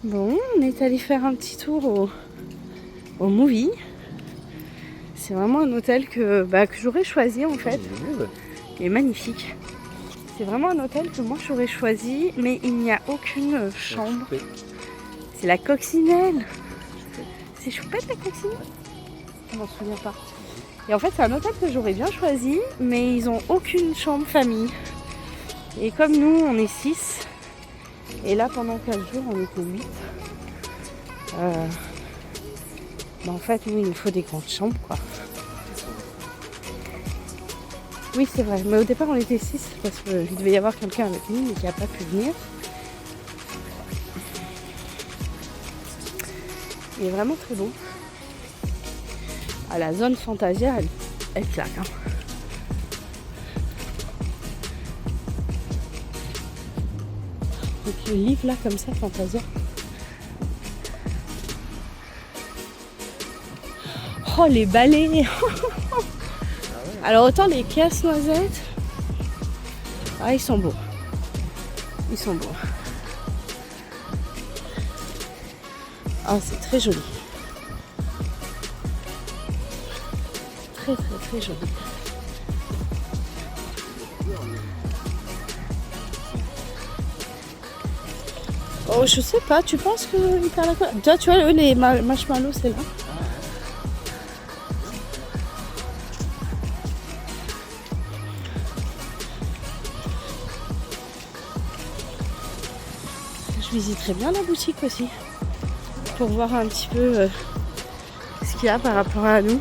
Bon, on est allé faire un petit tour au Movie. C'est vraiment un hôtel que j'aurais choisi en fait. Il est magnifique. C'est vraiment un hôtel que moi j'aurais choisi, mais il n'y a aucune chambre. C'est la coccinelle. C'est Choupette la coccinelle? Je m'en souviens pas. Et en fait c'est un hôtel que j'aurais bien choisi, mais ils ont aucune chambre famille. Et comme nous on est 6, et là pendant 15 jours on était 8. En fait nous il nous faut des grandes chambres quoi. Oui c'est vrai, mais au départ on était 6 parce qu'il devait y avoir quelqu'un avec nous mais qui n'a pas pu venir. Il est vraiment très beau. Ah, la zone Fantasia elle claque hein. Donc le livre là comme ça Fantasia. Oh les balais. Alors autant les casse-noisettes, ah ils sont beaux. Ils sont beaux. Ah c'est très joli. Très très très joli. Oh je sais pas, tu penses qu'il parle à quoi? Toi tu vois eux les marshmallows c'est là. Je visiterai bien la boutique aussi pour voir un petit peu ce qu'il y a par rapport à nous.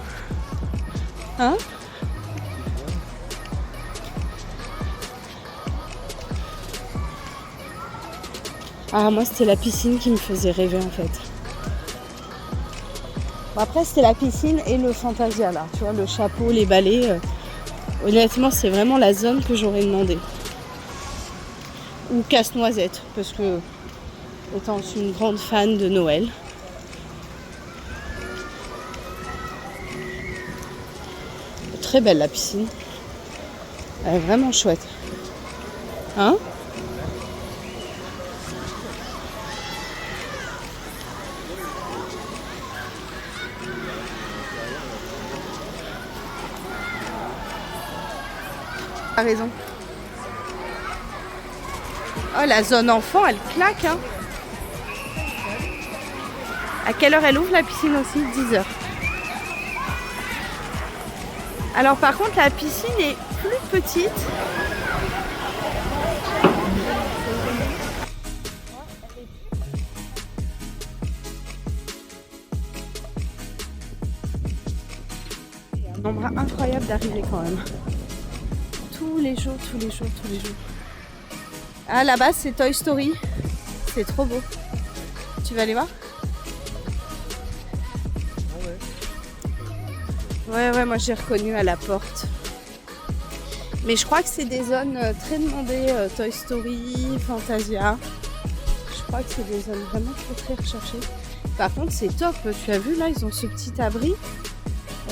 Hein? Ah moi c'était la piscine qui me faisait rêver en fait. Bon, après c'était la piscine et le Fantasia là, tu vois le chapeau, les balais. Honnêtement c'est vraiment la zone que j'aurais demandé. Ou casse-noisette parce que étant une grande fan de Noël. Très belle la piscine. Elle est vraiment chouette. Hein? T'as raison. Oh la zone enfant elle claque hein. À quelle heure elle ouvre la piscine aussi? 10h. Alors par contre la piscine est plus petite. Un nombre incroyable d'arrivées quand même. Tous les jours. Ah là-bas c'est Toy Story. C'est trop beau. Tu vas aller voir? Ouais, moi j'ai reconnu à la porte. Mais je crois que c'est des zones très demandées, Toy Story, Fantasia. Je crois que c'est des zones vraiment très recherchées. Par contre c'est top, tu as vu là, ils ont ce petit abri.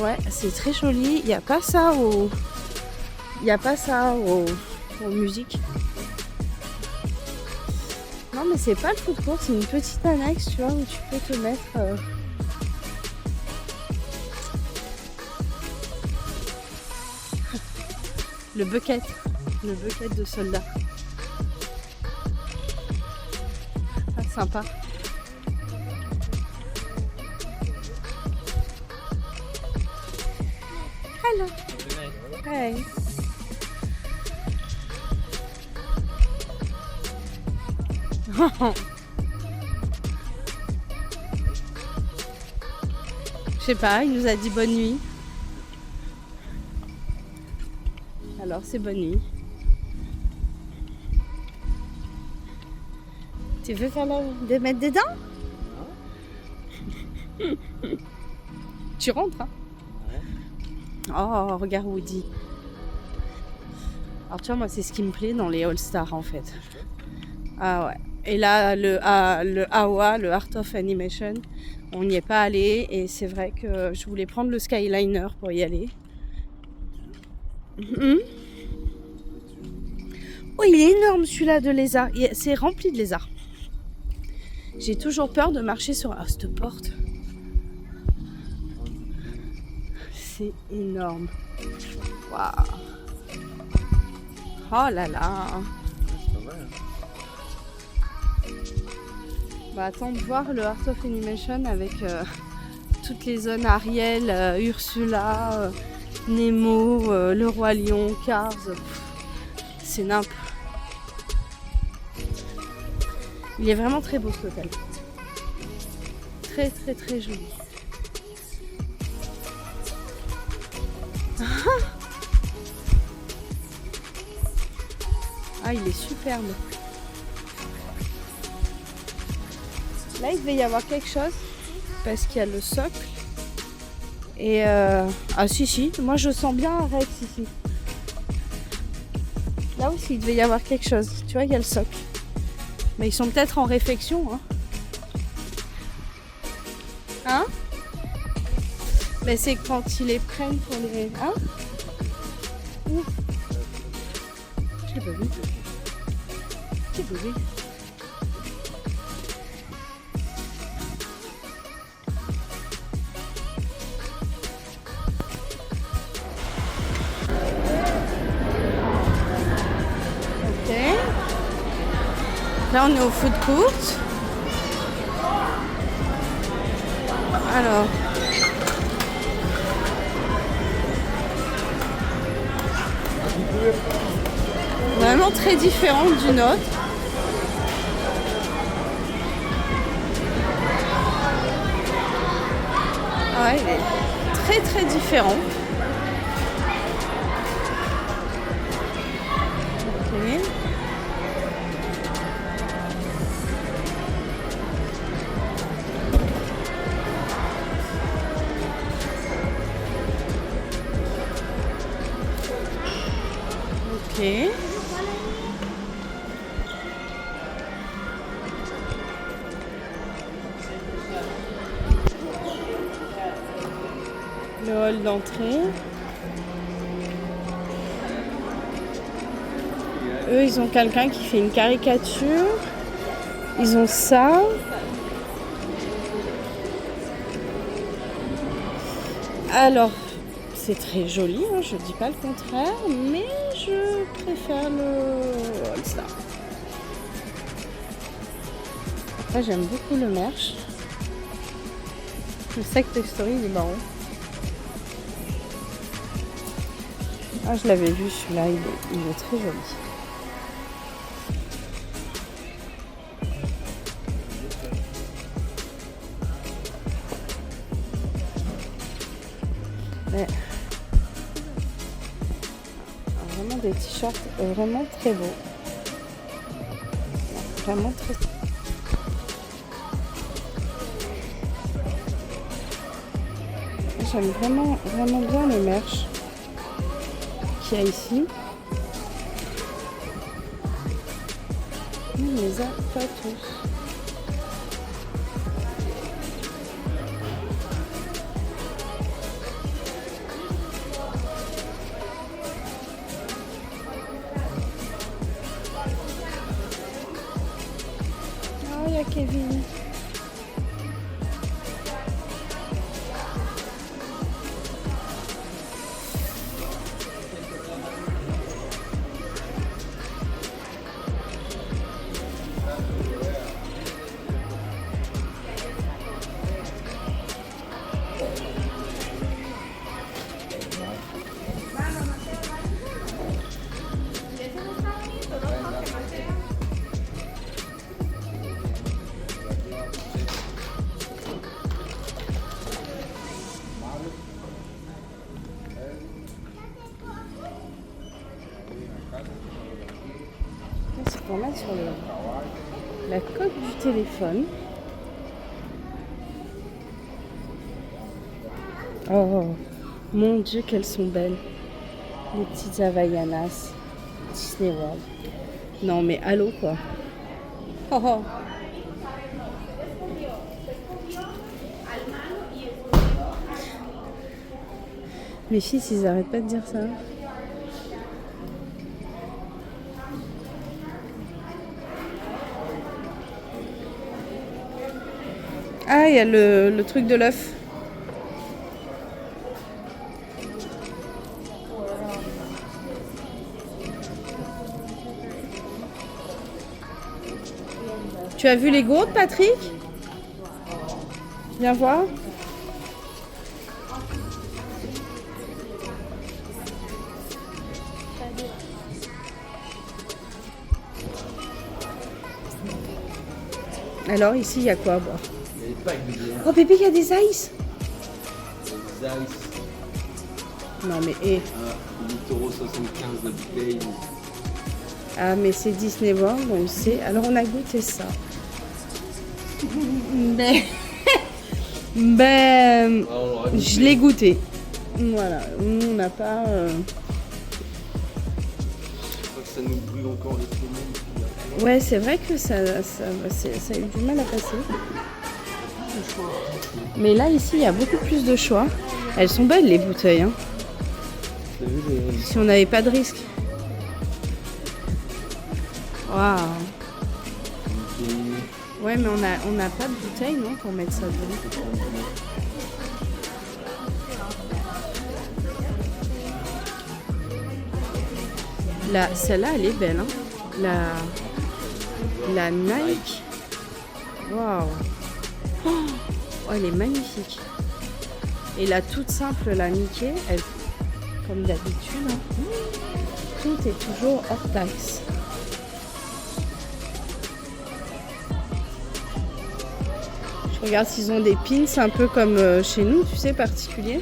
Ouais, c'est très joli. Il n'y a pas ça aux musiques. Non mais c'est pas le food court, c'est une petite annexe, tu vois, où tu peux te mettre... Le bucket de soldats. Ah, sympa. Hello. Hey. Je sais pas, il nous a dit bonne nuit. Alors c'est bonne nuit. Tu veux faire de mettre des dents? Tu rentres hein? Oh regarde Woody. Alors tu vois moi c'est ce qui me plaît dans les All-Stars en fait. Ah ouais. Et là le AOA, le Art of Animation, on n'y est pas allé et c'est vrai que je voulais prendre le Skyliner pour y aller. Oh il est énorme celui-là de lézard, c'est rempli de lézards. J'ai toujours peur de marcher sur cette porte. C'est énorme. Waouh. Oh là là. Bah, attends de voir le Art of Animation avec toutes les zones Ariel, Ursula, Nemo, le Roi Lion, Cars. C'est nimp. Il est vraiment très beau cet hôtel. Très très très joli. Ah, il est superbe. Là, il devait y avoir quelque chose parce qu'il y a le socle. Et ah si, moi je sens bien un Rex ici. Là aussi, il devait y avoir quelque chose. Tu vois, il y a le socle. Mais ils sont peut-être en réflexion. Hein? Mais c'est quand ils les prennent pour les... Hein? Où? Je l'ai pas vu. Je l'ai pas vu. Ok. Là, on est au food court. Alors... Vraiment très différente d'une autre. Ah ouais, il est très très différent. Ok. Ok. Le hall d'entrée. Eux, ils ont quelqu'un qui fait une caricature. Ils ont ça. Alors, c'est très joli, hein, je dis pas le contraire, mais je préfère le All-Star. Après, j'aime beaucoup le merch. Le sac Toy Story, il est marrant. Ah, je l'avais vu celui-là, il est très joli. Mais... Vraiment des t-shirts vraiment très beaux. Vraiment très... J'aime vraiment bien le merch qu'il y a ici. On ne les a pas tous. Oh, il y a Kevin. C'est pour mettre sur la coque du téléphone. Oh mon Dieu, qu'elles sont belles. Les petites Havaianas. Disney World. Non mais allô quoi. Oh, oh. Mes fils, ils arrêtent pas de dire ça. Ah, il y a le truc de l'œuf. Tu as vu les gourdes, Patrick? Viens voir. Alors, ici, il y a quoi à boire? Oh, bébé, il y a des ice. Des ice. Non, mais... Eh. 8,75 € la bouteille. Ah, mais c'est Disney World, on le sait. Alors, on a goûté ça. Ben, je l'ai goûté. Voilà, on n'a pas... Je crois que ça nous brûle encore les poumons. Ouais, c'est vrai que ça a eu du mal à passer. Mais là, ici, il y a beaucoup plus de choix. Elles sont belles, les bouteilles. Hein. Si on n'avait pas de risque. Waouh. Ouais, mais on n'a pas de bouteille, non, pour mettre ça dedans. Là, celle-là, elle est belle. Hein. La Nike. Waouh. Oh, elle est magnifique. Et la toute simple, la Mickey, elle, comme d'habitude, hein, tout est toujours hors taxe. Je regarde s'ils ont des pins un peu comme chez nous, tu sais, particuliers.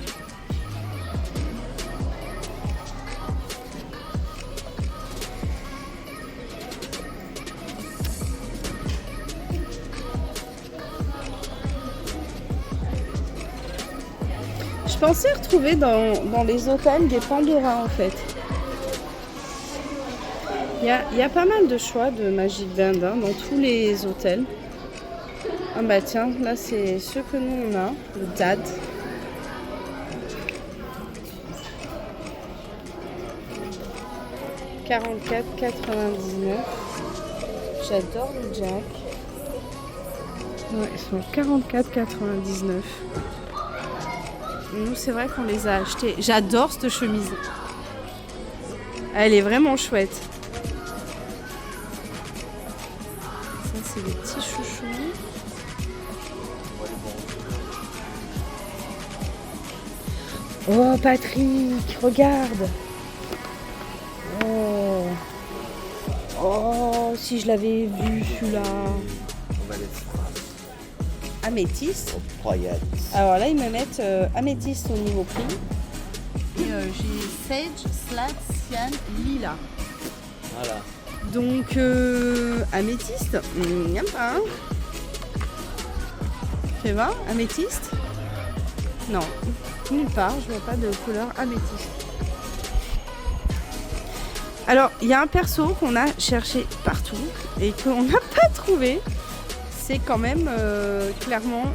Je pensais retrouver dans les hôtels des Pandora en fait. Il y a pas mal de choix de Magic Band hein, dans tous les hôtels. Ah bah tiens, là c'est ceux que nous on a, le DAD. « 44,99 €. J'adore le Jack. Ouais, ils sont 44,99 €. Nous, c'est vrai qu'on les a achetés. J'adore cette chemise. Elle est vraiment chouette. Ça, c'est des petits chouchous. Oh, Patrick, regarde. Oh. Oh, si je l'avais vu, celui-là. Améthyste. Alors là, ils me mettent améthyste au niveau prix. Et j'ai sage, slack, cyan, lila. Voilà. Donc, améthyste, il n'y a pas. Hein. Fais voir, améthyste. Non, nulle part, je vois pas de couleur améthyste. Alors, il y a un perso qu'on a cherché partout et qu'on n'a pas trouvé. C'est quand même clairement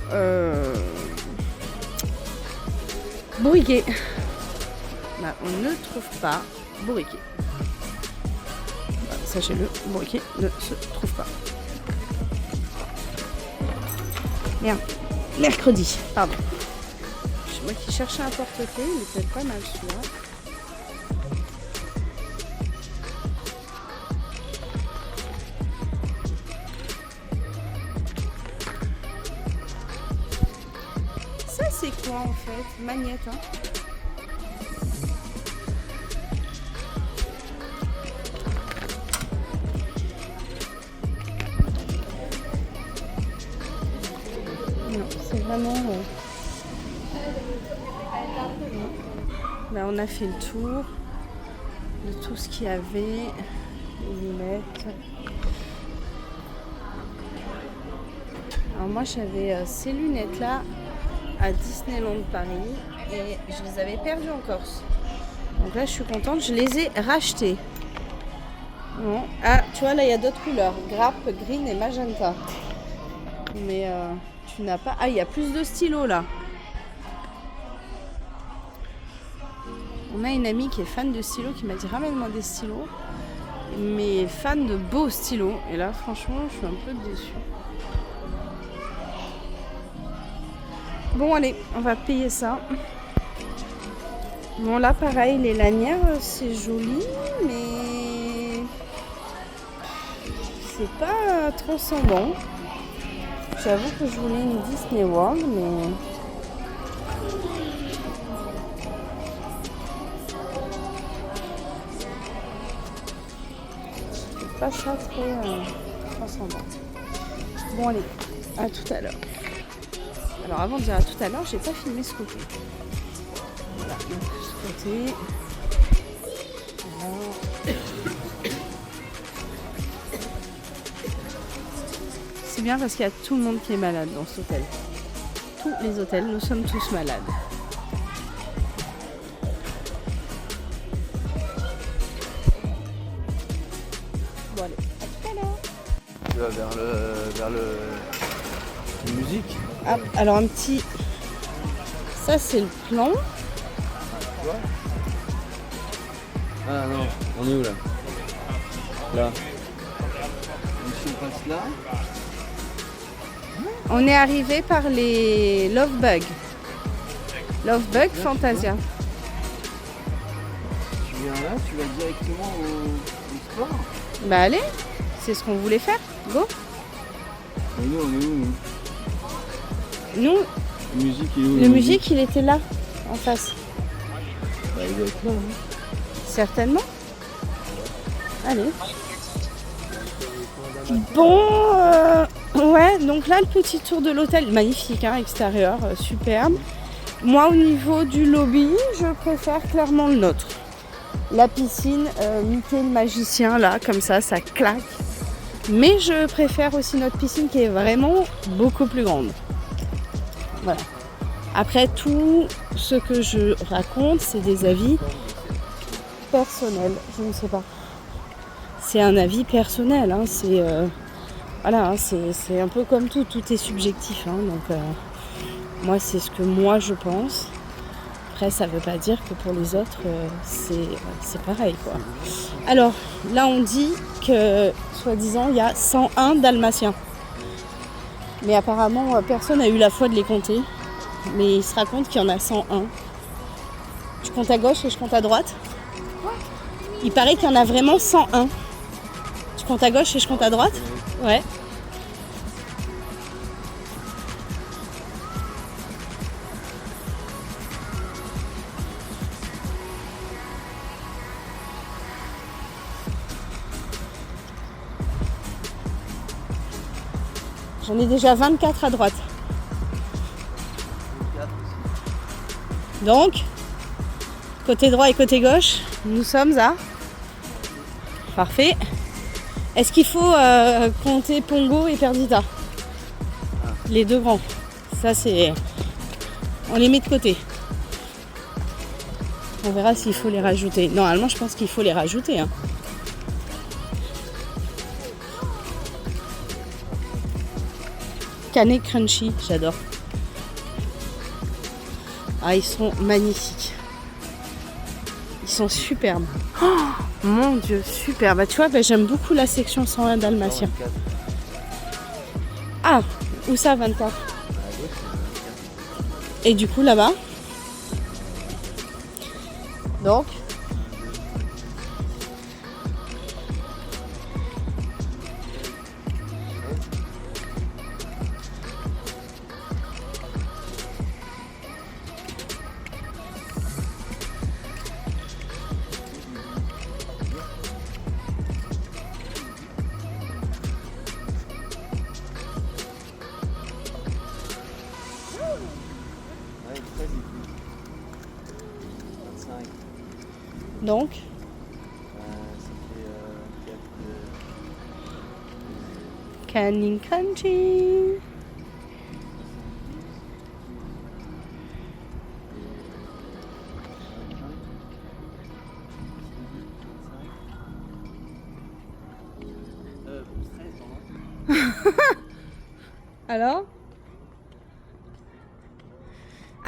bourriquet. Bah, on ne trouve pas bourriquet. Bah, sachez-le, bourriquet ne se trouve pas. Merde, mercredi, pardon. C'est moi qui cherchais un porte-clés, il est peut-être pas mal celui-là. C'est quoi en fait? Magnète, hein? Non, c'est vraiment... Là, on a fait le tour de tout ce qu'il y avait. Les lunettes. Alors moi, j'avais ces lunettes-là à Disneyland Paris et je les avais perdues en Corse. Donc là je suis contente, je les ai rachetées. Bon. Ah tu vois là il y a d'autres couleurs, grappe, green et magenta. Mais tu n'as pas... Ah il y a plus de stylos là. On a une amie qui est fan de stylos qui m'a dit ramène-moi des stylos. Mais fan de beaux stylos. Et là franchement je suis un peu déçue. Bon allez, on va payer ça. Bon là pareil, les lanières c'est joli, mais c'est pas transcendant. J'avoue que je voulais une Disney World, mais c'est pas ça très transcendant. Bon allez, à tout à l'heure. Alors avant de dire à tout à l'heure, j'ai pas filmé ce côté. Voilà, donc ce côté. Voilà. C'est bien parce qu'il y a tout le monde qui est malade dans cet hôtel. Tous les hôtels, nous sommes tous malades. Bon allez, à tout à l'heure. Tu vas vers le musique. Ah, alors un petit... Ça c'est le plan. Tu vois? Ah non, on est où là? Là. Donc si on passe là. On est arrivé par les Love Bug. Love Bug Fantasia. Tu viens là, tu vas directement au sport. Bah allez, c'est ce qu'on voulait faire. Go. Et nous, on est où nous? Nous, Le musique, il est où? le musique, il était là, en face. Bah, il doit être là, hein. Certainement. Allez. Bon, ouais, donc là, le petit tour de l'hôtel, magnifique, hein, extérieur, superbe. Moi, au niveau du lobby, je préfère clairement le nôtre. La piscine, Mickey le magicien, là, comme ça claque. Mais je préfère aussi notre piscine qui est vraiment beaucoup plus grande. Voilà. Après, tout ce que je raconte, c'est des avis personnels. Je ne sais pas. C'est un avis personnel. Hein. C'est voilà, hein, c'est un peu comme tout. Tout est subjectif. Hein. Donc, moi, c'est ce que moi je pense. Après, ça ne veut pas dire que pour les autres, c'est pareil, quoi. Alors, là, on dit que, soi-disant, il y a 101 dalmatiens. Mais apparemment, personne n'a eu la foi de les compter. Mais il se raconte qu'il y en a 101. Je compte à gauche et je compte à droite. Il paraît qu'il y en a vraiment 101. Je compte à gauche et je compte à droite. Ouais. J'en ai déjà 24 à droite. Donc, côté droit et côté gauche, nous sommes à... Parfait. Est-ce qu'il faut compter Pongo et Perdita? Les deux grands. Ça, c'est... On les met de côté. On verra s'il faut les rajouter. Normalement, je pense qu'il faut les rajouter. Hein. Canet crunchy, j'adore. Ah, ils sont magnifiques. Ils sont superbes. Oh, mon Dieu, super. Bah, tu vois, bah, j'aime beaucoup la section 101 dalmatien. Ah, où ça, 24? Et du coup, là-bas. Donc. Donc, Canning Crunchy.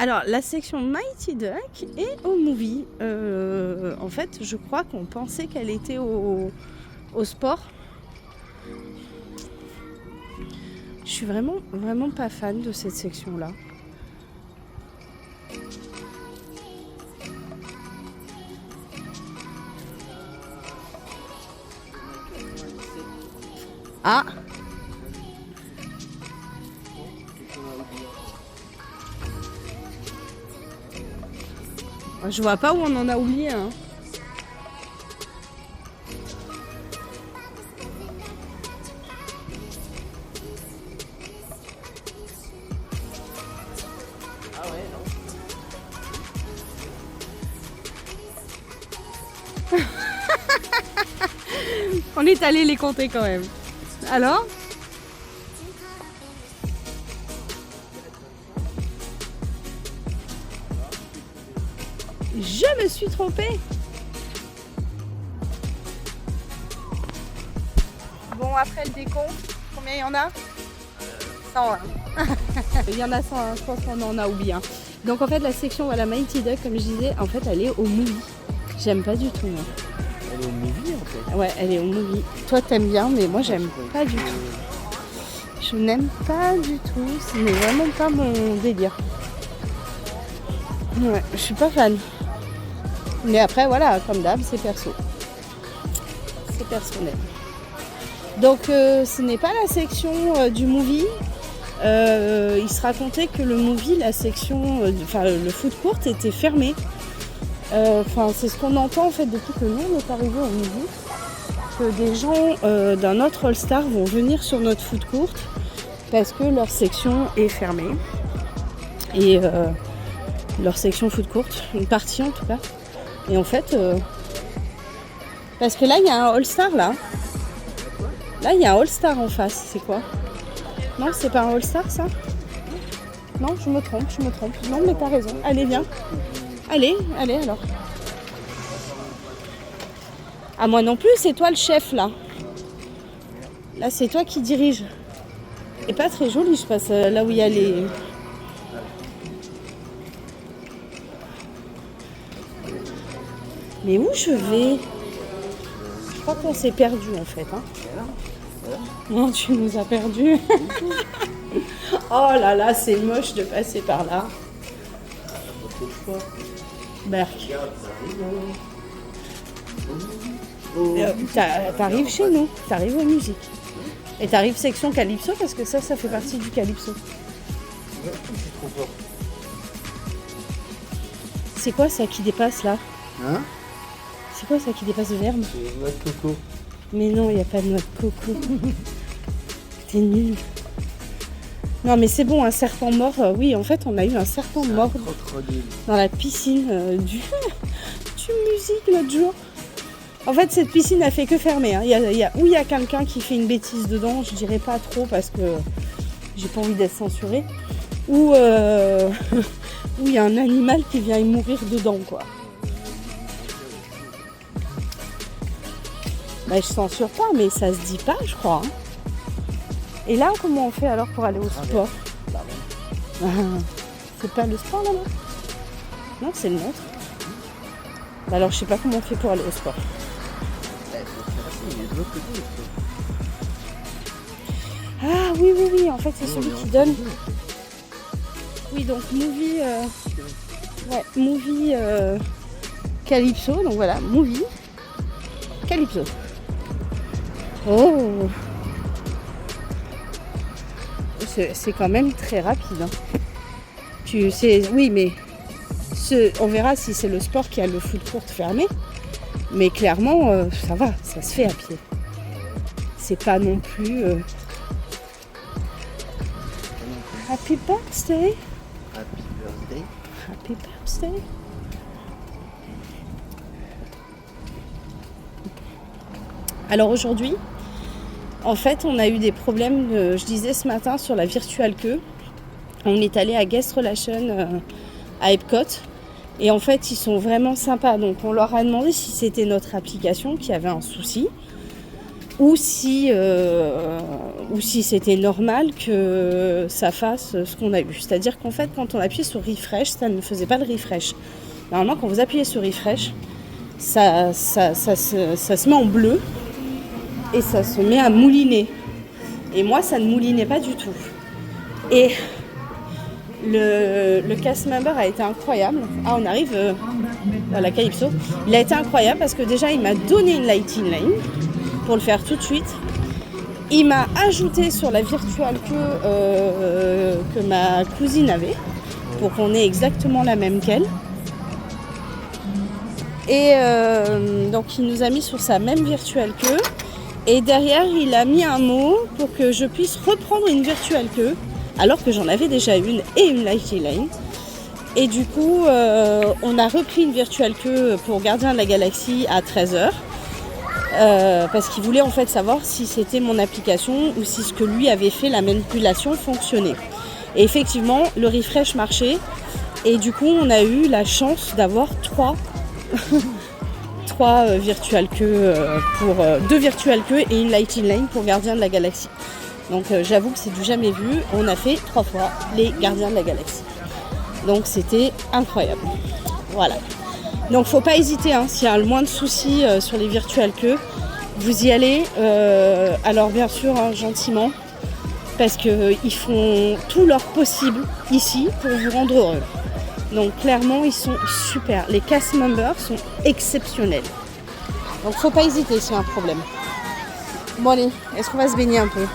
Alors, la section Mighty Duck est au movie. En fait, je crois qu'on pensait qu'elle était au sport. Je suis vraiment pas fan de cette section-là. Ah. Je vois pas où on en a oublié hein. Ah ouais, non. On est allé les compter quand même. Alors? Je me suis trompée. Bon, après le décompte, combien il y en a? 101. Il y en a 101, je pense qu'on en a oublié un. Donc en fait, la section voilà, Mighty Duck, comme je disais, en fait, elle est au movie. J'aime pas du tout, moi. Elle est au movie en fait. Ouais, elle est au movie. Toi, t'aimes bien, mais moi, j'aime pas du tout. Je n'aime pas du tout. Ce n'est vraiment pas mon délire. Ouais, je suis pas fan. Mais après, voilà, comme d'hab, c'est perso. C'est personnel. Donc, ce n'est pas la section du movie. Il se racontait que le movie, la section, le food court était fermé. C'est ce qu'on entend en fait depuis que nous on est arrivé au movie. Que des gens d'un autre All-Star vont venir sur notre food court parce que leur section est fermée. Et leur section food court, une partie en tout cas. Et en fait, parce que là il y a un All-Star là. Là il y a un All-Star en face, c'est quoi? Non, c'est pas un All-Star ça? Non, je me trompe. Non mais t'as raison, allez viens. Allez alors. Ah moi non plus, c'est toi le chef là. Là c'est toi qui dirige. Et pas très joli, je passe là où il y a les... Mais où je vais? Je crois qu'on s'est perdu en fait. Hein. Non, tu nous as perdu. Oh là là, c'est moche de passer par là. Berk. T'arrives chez nous, t'arrives aux musiques. Et t'arrives section Calypso parce que ça fait partie du Calypso. C'est quoi ça qui dépasse là? Hein? C'est quoi ça qui dépasse de l'herbe? C'est une noix de coco. Mais non, il n'y a pas de noix de coco. T'es nul. Non mais c'est bon, un serpent mort. Oui, en fait, on a eu un serpent mort dans la piscine du musique l'autre jour. En fait, cette piscine a fait que fermer. Hein. Il y a quelqu'un qui fait une bêtise dedans, je dirais pas trop parce que j'ai pas envie d'être censurée. Ou il y a un animal qui vient y mourir dedans, quoi. Bah, je censure pas, mais ça se dit pas, je crois. Hein. Et là, comment on fait alors pour aller au sport? C'est pas le sport là-bas? Non, c'est le nôtre. Bah alors, je sais pas comment on fait pour aller au sport. Ah oui, en fait, c'est celui qui donne. Oui, donc movie, movie Calypso. Donc voilà, movie Calypso. Oh, c'est quand même très rapide. Hein. Oui, mais on verra si c'est le sport qui a le food court fermé. Mais clairement, ça va, ça se fait à pied. C'est pas non plus. Happy birthday. Happy birthday. Happy birthday. Alors aujourd'hui, en fait, on a eu des problèmes, je disais ce matin, sur la virtual queue. On est allé à Guest Relation à Epcot. Et en fait, ils sont vraiment sympas. Donc, on leur a demandé si c'était notre application qui avait un souci. Ou si c'était normal que ça fasse ce qu'on a eu. C'est-à-dire qu'en fait, quand on appuyait sur refresh, ça ne faisait pas le refresh. Normalement, quand vous appuyez sur refresh, ça se met en bleu et ça se met à mouliner. Et moi, ça ne moulinait pas du tout. Et le cast member a été incroyable. Ah, on arrive à la Calypso. Il a été incroyable parce que déjà, il m'a donné une lighting line pour le faire tout de suite. Il m'a ajouté sur la virtual queue que ma cousine avait, pour qu'on ait exactement la même qu'elle. Et donc il nous a mis sur sa même virtual queue. Et derrière, il a mis un mot pour que je puisse reprendre une virtual queue, alors que j'en avais déjà une et une Lightning. Et du coup, on a repris une virtual queue pour Gardien de la Galaxie à 13h. Parce qu'il voulait en fait savoir si c'était mon application ou si ce que lui avait fait, la manipulation, fonctionnait. Et effectivement, le refresh marchait. Et du coup, on a eu la chance d'avoir trois virtual queues pour 2 virtual queues et une Lightning Lane pour Gardien de la Galaxie. Donc j'avoue que c'est du jamais vu. On a fait 3 fois les Gardiens de la Galaxie. Donc c'était incroyable. Voilà. Donc faut pas hésiter, hein, s'il y a le moins de soucis sur les virtual queues, vous y allez. Alors bien sûr, hein, gentiment, parce qu'ils font tout leur possible ici pour vous rendre heureux. Donc clairement, ils sont super. Les cast members sont exceptionnels. Donc faut pas hésiter s'il y a un problème. Bon allez, est-ce qu'on va se baigner un peu ?